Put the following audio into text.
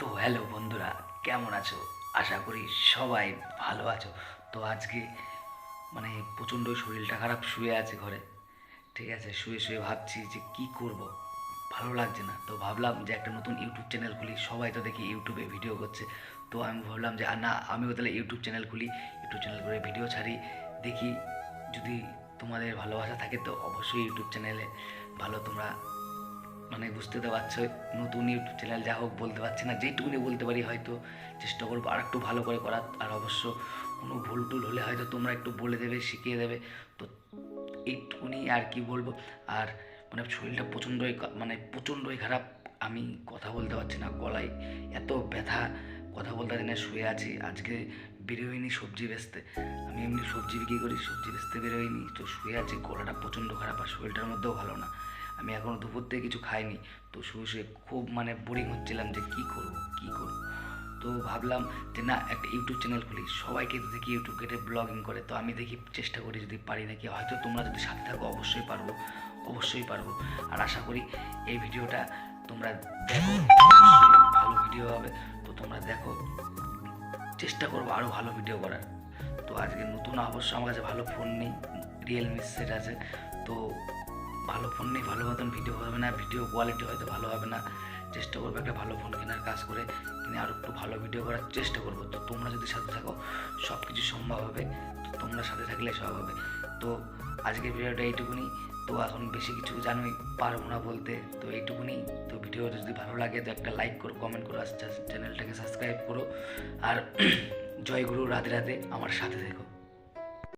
তো হ্যালো বন্ধুরা, কেমন আছো? আশা করি সবাই ভালো আছো। তো আজকে মানে প্রচণ্ড শরীরটা খারাপ, শুয়ে আছে ঘরে। ঠিক আছে, শুয়ে শুয়ে ভাবছি যে কি করব, ভালো লাগছে না। তো ভাবলাম যে একটা নতুন ইউটিউব চ্যানেল খুলি, সবাই তো দেখি ইউটিউবে ভিডিও করছে। তো আমি ভাবলাম যে না, আমিও তাহলে ইউটিউব চ্যানেল খুলি, ইউটিউব চ্যানেল করে ভিডিও ছাড়ি, দেখি যদি তোমাদের ভালোবাসা থাকে তো অবশ্যই ইউটিউব চ্যানেলে ভালো তোমরা বুঝতে তো পারছো। নতুন ইউটিউব চ্যানেল যা হোক বলতে পারছি না, যেইটুকুনি বলতে পারি হয়তো চেষ্টা করবো আর একটু ভালো করে করার। আর অবশ্য কোনো ভুল টুল হলে হয়তো তোমরা একটু বলে দেবে, শিখিয়ে দেবে। তো এইটুকুনি আর কি বলবো। আর শরীরটা প্রচণ্ডই খারাপ। আমি কথা বলতে পারছি না, গলায় এত ব্যথা, কথা বলতে পারছি না, শুয়ে আছি। আজকে বেরোয়নি সবজি বেচতে, আমি এমনি সবজি বিক্রি করি, সবজি বেচতে বেরোয়নি, তো শুয়ে আছি। গলাটা প্রচণ্ড খারাপ আর শরীরটার মধ্যেও ভালো না। আমি এখনও দুপুর থেকে কিছু খাইনি। তো শুয়ে শুয়ে খুব বোরিং হচ্ছিলাম যে কী করবো কী করবো। তো ভাবলাম যে না, একটা ইউটিউব চ্যানেল খুলি। সবাইকে তো দেখি ইউটিউব কেটে ব্লগিং করে, তো আমি দেখি চেষ্টা করি যদি পারি নাকি। হয়তো তোমরা যদি সাথে থাকো অবশ্যই পারবো, অবশ্যই পারবো। আর আশা করি এই ভিডিওটা তোমরা দেখো, অবশ্যই ভালো ভিডিও হবে। তো তোমরা দেখো, চেষ্টা করবো আরও ভালো ভিডিও করার। তো আজকে নতুন অবশ্য আমার কাছে ভালো ফোন নেই, রিয়েলমি সেট আছে। তো ভালো ফোন নেই, ভালো মতন ভিডিও হবে না, ভিডিও কোয়ালিটি হয়তো ভালো হবে না। চেষ্টা করবো একটা ভালো ফোন কেনার কাজ করে, কিনে আরও একটু ভালো ভিডিও করার চেষ্টা করবো। তো তোমরা যদি সাথে থাকো সব কিছু সম্ভব হবে। তো তোমরা সাথে থাকলে সব হবে। তো আজকে ভিডিওটা এইটুকুনি। তো এখন বেশি কিছু জানোই, পারবো না বলতে, তো এইটুকুনি। তো ভিডিওটা যদি ভালো লাগে তো একটা লাইক করো, কমেন্ট করো, চ্যানেলটাকে সাবস্ক্রাইব করো। আর জয় গুরু, রাধে রাধে, আমার সাথে থেকো।